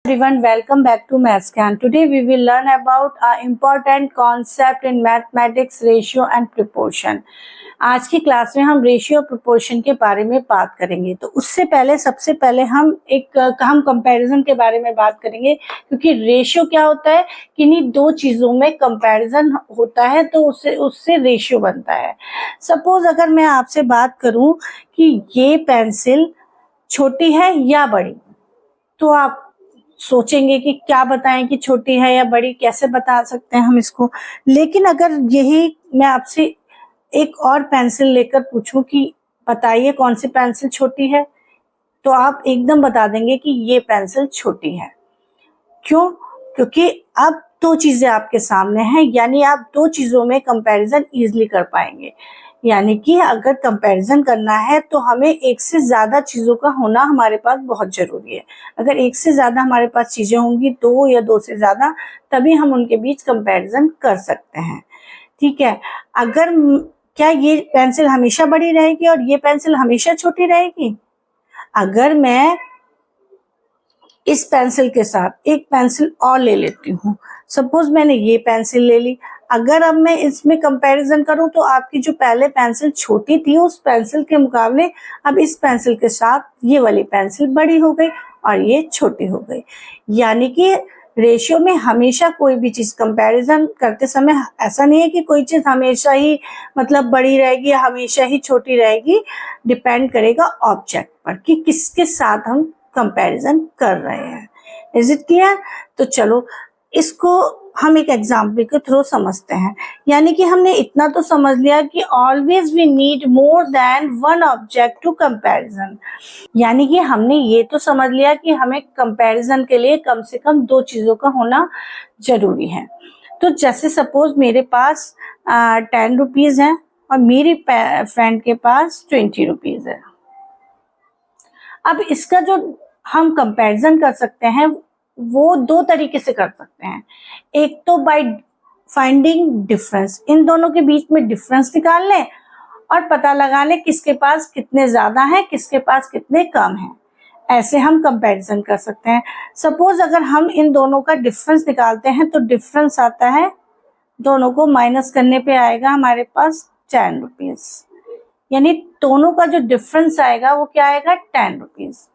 Everyone, welcome back to Mathscan. Today we will learn about an important concept in mathematics, ratio and proportion. आज की class में हम ratio और proportion के बारे में बात करेंगे। तो उससे पहले सबसे पहले हम कंपैरिजन के बारे में बात करेंगे, क्योंकि रेशियो क्या होता है, किन्हीं दो चीजों में कंपैरिजन होता है तो उससे रेशियो बनता है। सपोज अगर मैं आपसे बात करूं कि ये पेंसिल छोटी है या बड़ी, तो आप सोचेंगे कि क्या बताएं कि छोटी है या बड़ी, कैसे बता सकते हैं हम इसको। लेकिन अगर यही मैं आपसे एक और पेंसिल लेकर पूछूं कि बताइए कौन सी पेंसिल छोटी है, तो आप एकदम बता देंगे कि ये पेंसिल छोटी है। क्यों? क्योंकि अब दो चीजें आपके सामने हैं, यानी आप दो चीजों में कंपैरिजन इजीली कर पाएंगे। यानी कि अगर कंपैरिजन करना है तो हमें एक से ज्यादा चीजों का होना हमारे पास बहुत जरूरी है। अगर एक से ज्यादा हमारे पास चीजें होंगी, दो या दो से ज्यादा, तभी हम उनके बीच कंपैरिजन कर सकते हैं। ठीक है। अगर क्या ये पेंसिल हमेशा बड़ी रहेगी और ये पेंसिल हमेशा छोटी रहेगी? अगर मैं इस पेंसिल के साथ एक पेंसिल और ले लेती हूँ, सपोज मैंने ये पेंसिल ले ली, अगर अब मैं इसमें कंपैरिजन करूं तो आपकी जो पहले पेंसिल छोटी थी उस पेंसिल के मुकाबले अब इस पेंसिल के साथ ये वाली पेंसिल बड़ी हो गई और ये छोटी हो गई। यानी कि रेशियो में हमेशा कोई भी चीज कंपैरिजन करते समय ऐसा नहीं है कि कोई चीज हमेशा ही मतलब बड़ी रहेगी या हमेशा ही छोटी रहेगी। डिपेंड करेगा ऑब्जेक्ट पर कि किसके साथ हम कंपैरिजन कर रहे हैं। Is it clear? तो चलो इसको हम एक एग्जाम्पल के थ्रू समझते हैं। यानी कि हमने इतना तो समझ लिया कि always we need more than one object to comparison. यानी कि हमने ये तो समझ लिया कि हमें कंपैरिजन के लिए कम से कम दो चीजों का होना जरूरी है। तो जैसे सपोज मेरे पास 10 रुपीज है और मेरी फ्रेंड के पास 20 रुपीज है। अब इसका जो हम कंपैरिजन कर सकते हैं वो दो तरीके से कर सकते हैं। एक तो बाय फाइंडिंग डिफरेंस, इन दोनों के बीच में डिफरेंस निकाल लें और पता लगा लें किसके पास कितने ज्यादा है, किसके पास कितने कम है। ऐसे हम कंपैरिजन कर सकते हैं। सपोज अगर हम इन दोनों का डिफरेंस निकालते हैं तो डिफरेंस आता है, दोनों को माइनस करने पे आएगा हमारे पास 10 रुपीज। यानी दोनों का जो डिफरेंस आएगा वो क्या आएगा? 10 रुपीज।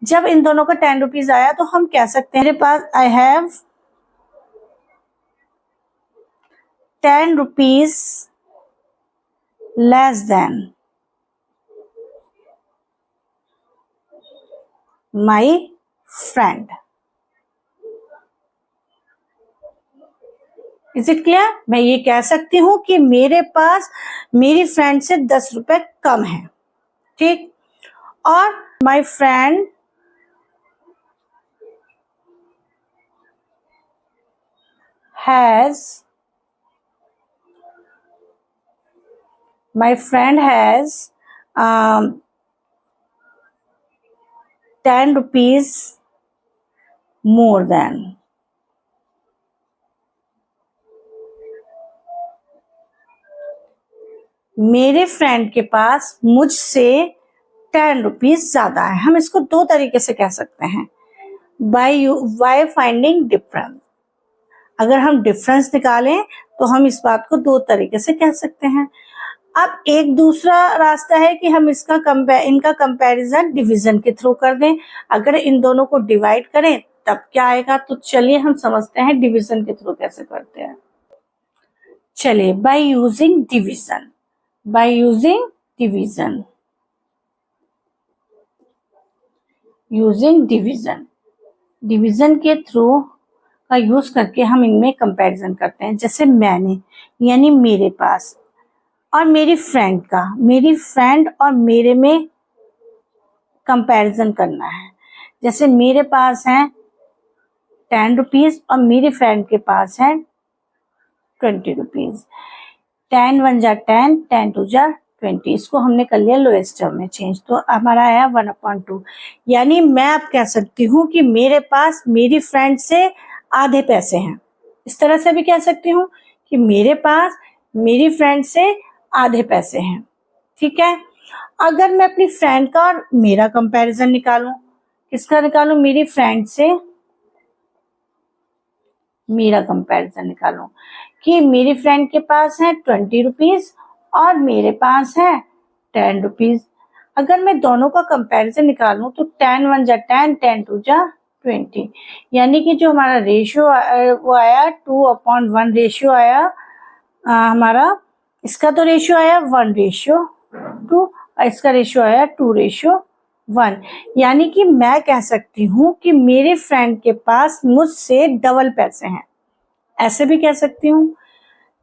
जब इन दोनों का 10 रुपीज आया तो हम कह सकते हैं मेरे पास I have 10 rupees less than my friend. Is it clear? मैं ये कह सकती हूं कि मेरे पास मेरी फ्रेंड से 10 रुपए कम है। ठीक। और my friend has 10 rupees more than। मेरे फ्रेंड के पास मुझसे 10 रुपीज ज्यादा है। हम इसको दो तरीके से कह सकते हैं, बाय फाइंडिंग डिफरेंस। अगर हम डिफरेंस निकालें तो हम इस बात को दो तरीके से कह सकते हैं। अब एक दूसरा रास्ता है कि हम इनका कंपैरिजन डिवीजन के थ्रू कर दें। अगर इन दोनों को डिवाइड करें तब क्या आएगा? तो चलिए हम समझते हैं डिवीजन के थ्रू कैसे करते हैं। चलिए, बाय यूजिंग डिवीजन, डिवीजन के थ्रू का यूज करके हम इनमें कंपैरिजन करते हैं। जैसे मैंने, यानी मेरे पास, और मेरी फ्रेंड और मेरे में कंपैरिजन करना है। जैसे मेरे पास है 10 रुपीज और मेरी फ्रेंड के पास है 20 रुपीज। 10 1 जा 10, 10 2 जा 20। इसको हमने कर लिया लोएस्ट टर्म में चेंज, तो हमारा आया 1/2। यानी मैं अब कह सकती हूँ कि मेरे पास मेरी फ्रेंड से आधे पैसे हैं। इस तरह से भी कह सकती हूँ कि मेरे पास मेरी फ्रेंड से आधे पैसे हैं। ठीक है। अगर मैं अपनी फ्रेंड का और मेरा कंपैरिजन निकालूं, किसका निकालूं? मेरी फ्रेंड से मेरा कंपैरिजन निकालूं कि मेरी फ्रेंड के पास है 20 रुपीज और मेरे पास है 10 रुपीज। अगर मैं दोनों का कंपैरिजन निकालूं तो 10 1 जा 10, 10 2 जा 20, यानी कि जो हमारा रेशियो वो आया 2/1 रेशियो आया हमारा। इसका तो रेशियो आया 1:2 और इसका रेशियो आया 2:1, यानी कि मैं कह सकती हूँ कि मेरे फ्रेंड के पास मुझसे डबल पैसे हैं, ऐसे भी कह सकती हूँ।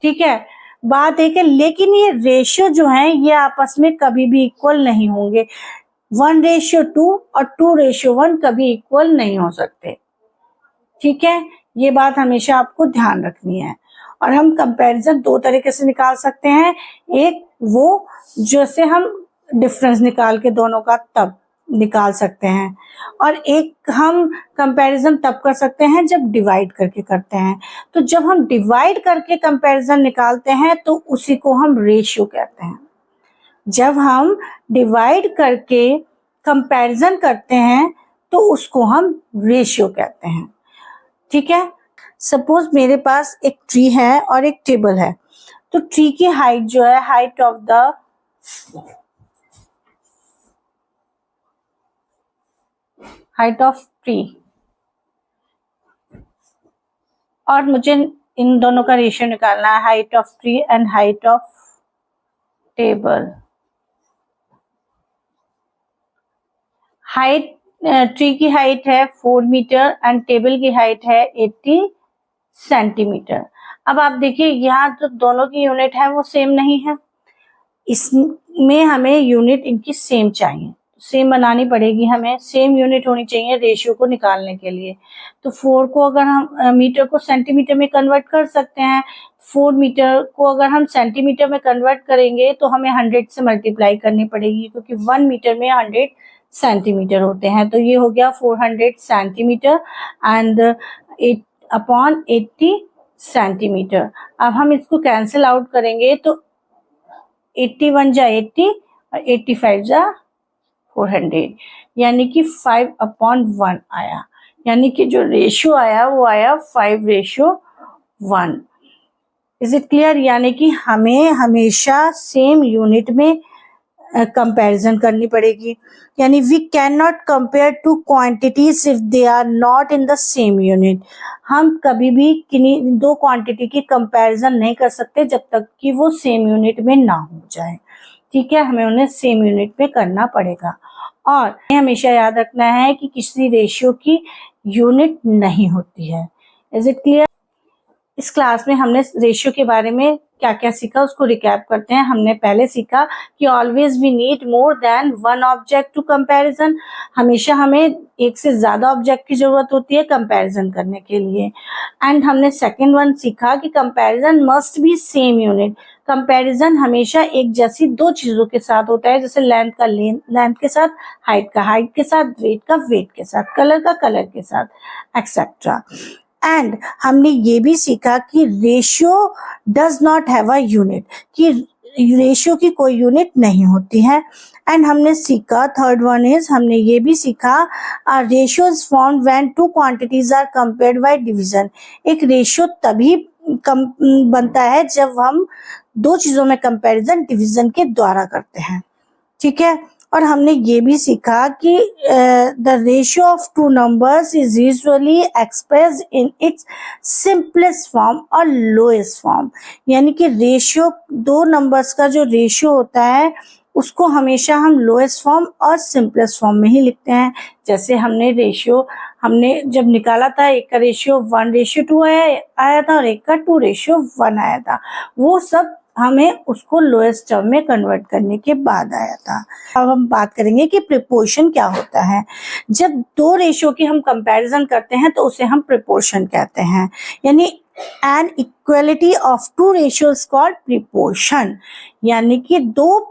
ठीक है, बात एक है, लेकिन ये रेशियो जो है ये आपस में कभी भी इक्वल नहीं होंगे। 1:2 और 2:1 कभी इक्वल नहीं हो सकते। ठीक है, ये बात हमेशा आपको ध्यान रखनी है। और हम कंपैरिजन दो तरीके से निकाल सकते हैं, एक वो जैसे हम डिफरेंस निकाल के दोनों का तब निकाल सकते हैं, और एक हम कंपैरिजन तब कर सकते हैं जब डिवाइड करके करते हैं। तो जब हम डिवाइड करके कंपैरिजन निकालते हैं तो उसी को हम रेशियो कहते हैं। जब हम डिवाइड करके कंपैरिजन करते हैं तो उसको हम रेशियो कहते हैं। ठीक है, सपोज मेरे पास एक ट्री है और एक टेबल है, तो ट्री की हाइट जो है, हाइट ऑफ ट्री, और मुझे इन दोनों का रेशियो निकालना है, height of tree and height of table. Height, tree की हाइट है 4 मीटर एंड टेबल की हाइट है 80 सेंटीमीटर। अब आप देखिए यहाँ तो दोनों की यूनिट है वो सेम नहीं है, इसमें हमें यूनिट इनकी सेम चाहिए, सेम बनानी पड़ेगी, हमें सेम यूनिट होनी चाहिए रेशियो को निकालने के लिए। तो 4 को अगर हम मीटर को सेंटीमीटर में कन्वर्ट कर सकते हैं, 4 मीटर को अगर हम सेंटीमीटर में कन्वर्ट करेंगे तो हमें 100 से मल्टीप्लाई करनी पड़ेगी, क्योंकि 1 मीटर में 100 सेंटीमीटर होते हैं। तो ये हो गया 400 सेंटीमीटर एंड 8/80 सेंटीमीटर। अब हम इसको कैंसिल आउट करेंगे तो 81 जा 80 और 85 जा 400, यानी कि 5/1 आया, यानी कि जो रेशियो आया वो आया 5:1। Is it clear? यानी कि हमें हमेशा सेम यूनिट में कंपैरिजन करनी पड़ेगी, यानी we can not compare two quantities if they are not in the same unit. हम कभी भी किन्हीं दो क्वांटिटी की कंपैरिजन नहीं कर सकते जब तक कि वो सेम यूनिट में ना हो जाए। ठीक है, हमें उन्हें सेम यूनिट में करना पड़ेगा। और हमेशा याद रखना है कि किसी रेशियो की यूनिट नहीं होती है। Is it clear? इस क्लास में हमने रेशियो के बारे में क्या क्या सीखा उसको रिकैप करते हैं। हमने पहले सीखा कि always we need more than one object to comparison, हमेशा हमें एक से ज्यादा ऑब्जेक्ट की जरूरत होती है कंपैरिजन करने के लिए। एंड हमने सेकंड वन सीखा कि comparison must be same unit, comparison हमेशा एक जैसी दो चीजों के साथ होता है, जैसे लेंथ का लेंथ के साथ, हाइट का हाइट के साथ, वेट का वेट के साथ, कलर का कलर के साथ, एक्सेट्रा। एंड हमने ये भी सीखा कि ratio does not have a unit, कि रेशियो की कोई यूनिट नहीं होती है। एंड हमने सीखा थर्ड वन इज, हमने ये भी सीखा ratio is formed when two quantities are compared by division. एक रेशियो तभी बनता है जब हम दो चीजों में कंपैरिजन डिवीजन के द्वारा करते हैं। ठीक है, और हमने ये भी सीखा कि the ratio of two numbers is usually expressed in its simplest form और लोएस्ट फॉर्म, यानी कि रेशियो दो नंबर्स का जो रेशियो होता है उसको हमेशा हम लोएस्ट फॉर्म और सिंपलेस्ट फॉर्म में ही लिखते हैं। जैसे हमने रेशियो हमने जब निकाला था, एक का रेशियो 1:2 आया था और एक का 2:1 आया था, वो सब हमें उसको लोएस्ट टर्म में कन्वर्ट करने के बाद आया था। अब हम बात करेंगे कि प्रिपोर्शन क्या होता है। जब दो रेशियो की हम कंपैरिजन करते हैं तो उसे हम प्रिपोर्शन कहते हैं, यानी an equality of two ratios called proportion, यानी कि दो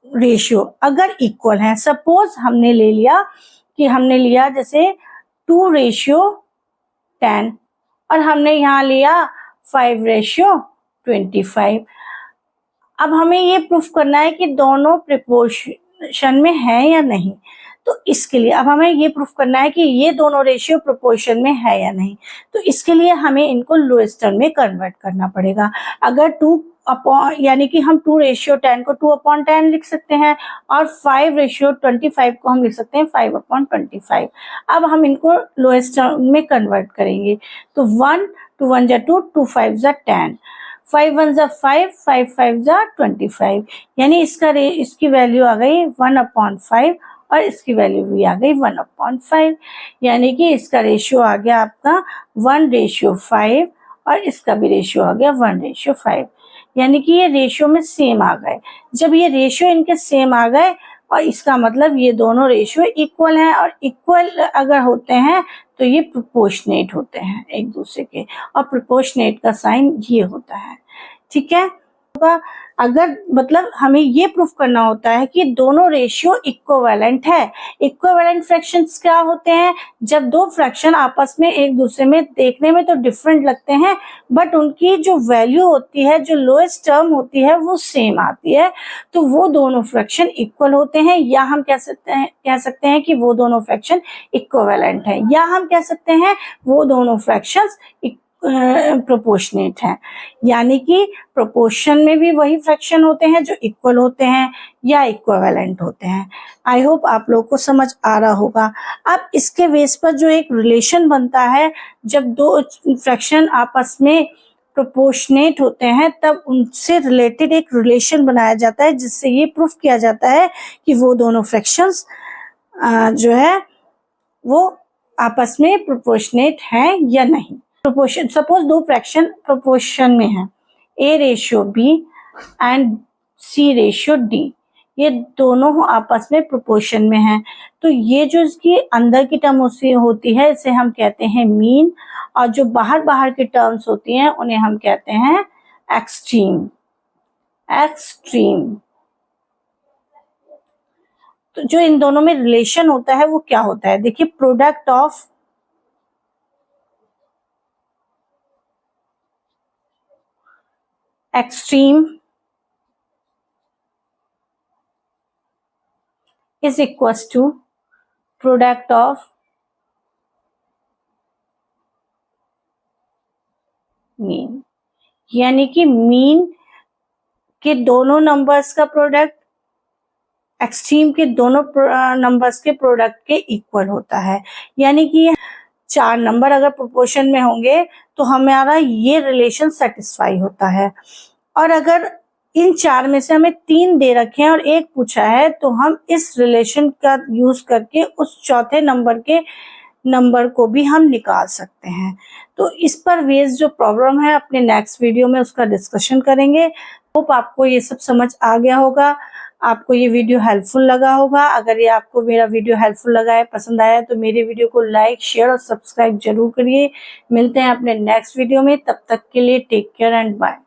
रेशियो अगर इक्वल हैं, सपोज हमने ले लिया कि हमने लिया जैसे 2:10 और हमने यहाँ लिया 5:25। अब हमें ये प्रूफ करना है कि दोनों प्रिपोर्शन में है या नहीं। तो इसके लिए अब हमें ये प्रूफ करना है कि ये दोनों रेशियो प्रोपोर्शन में है या नहीं। तो इसके लिए हमें इनको लोएस्ट टर्म में कन्वर्ट करना पड़ेगा। अगर 2 अपॉन यानी कि हम 2:10 को 2/10 लिख सकते हैं और 5:25 को हम लिख सकते हैं 5/25। अब हम इनको लोएस्ट टर्म में कन्वर्ट करेंगे। तो 1 2 1 जा 2 2 5 जा 10 5 1 जा 5 5 5 जा 25 यानी इसकी वैल्यू आ गई 1/5 और इसकी वैल्यू भी आ गई 1/5 यानी कि इसका रेशियो आ गया आपका 1:5 और इसका भी रेशियो आ गया 1:5 यानी कि ये रेशियो में सेम आ गए। जब ये रेशियो इनके सेम आ गए और इसका मतलब ये दोनों रेशियो इक्वल हैं और इक्वल अगर होते हैं तो ये प्रोपोर्शनेट होते हैं एक दूसरे के और प्रोपोर्शनेट का साइन ये होता है। ठीक है, अगर मतलब हमें ये प्रूफ करना होता है कि दोनों रेशियो इक्विवेलेंट है। इक्विवेलेंट फ्रैक्शंस क्या होते हैं? जब दो फ्रैक्शन आपस में एक दूसरे में देखने में तो डिफरेंट लगते हैं बट उनकी जो वैल्यू होती है, जो लोएस्ट टर्म होती है वो सेम आती है, तो वो दोनों फ्रैक्शन इक्वल होते हैं या हम कह सकते हैं कि वो दोनों फ्रैक्शन इक्विवेलेंट है या हम कह सकते हैं वो दोनों फ्रैक्शंस प्रोपोर्शनेट हैं। यानी कि प्रोपोर्शन में भी वही फ्रैक्शन होते हैं जो इक्वल होते हैं या इक्विवेलेंट होते हैं। आई होप आप लोग को समझ आ रहा होगा। अब इसके बेस पर जो एक रिलेशन बनता है, जब दो फ्रैक्शन आपस में प्रोपोर्शनेट होते हैं तब उनसे रिलेटेड एक रिलेशन बनाया जाता है जिससे ये प्रूफ किया जाता है कि वो दोनों फ्रैक्शंस जो है वो आपस में प्रोपोर्शनेट हैं या नहीं। प्रोपोर्शन, सपोज दो फ्रैक्शन प्रोपोर्शन में है, A/B एंड C/D, ये दोनों आपस में प्रोपोर्शन में हैं, तो ये जो इसकी अंदर की टर्म होती है इसे हम कहते हैं मीन और जो बाहर की टर्म्स होती हैं उन्हें हम कहते हैं एक्सट्रीम। तो जो इन दोनों में रिलेशन होता है वो क्या होता है? देखिए, product of extreme is equals to product of mean, यानी कि मीन के दोनों नंबर्स का प्रोडक्ट एक्सट्रीम के दोनों नंबर्स के प्रोडक्ट के इक्वल होता है। यानी कि 4 नंबर अगर प्रोपोर्शन में होंगे तो हमारा ये रिलेशन सेटिस्फाई होता है और अगर इन 4 में से हमें 3 दे रखे हैं और 1 पूछा है तो हम इस रिलेशन का यूज करके उस चौथे नंबर को भी हम निकाल सकते हैं। तो इस पर बेस्ड जो प्रॉब्लम है अपने नेक्स्ट वीडियो में उसका डिस्कशन करेंगे। होप आपको ये सब समझ आ गया होगा, आपको ये वीडियो हेल्पफुल लगा होगा। अगर ये आपको मेरा वीडियो हेल्पफुल लगा है, पसंद आया, तो मेरे वीडियो को लाइक, शेयर और सब्सक्राइब जरूर करिए। मिलते हैं अपने नेक्स्ट वीडियो में, तब तक के लिए टेक केयर एंड बाय।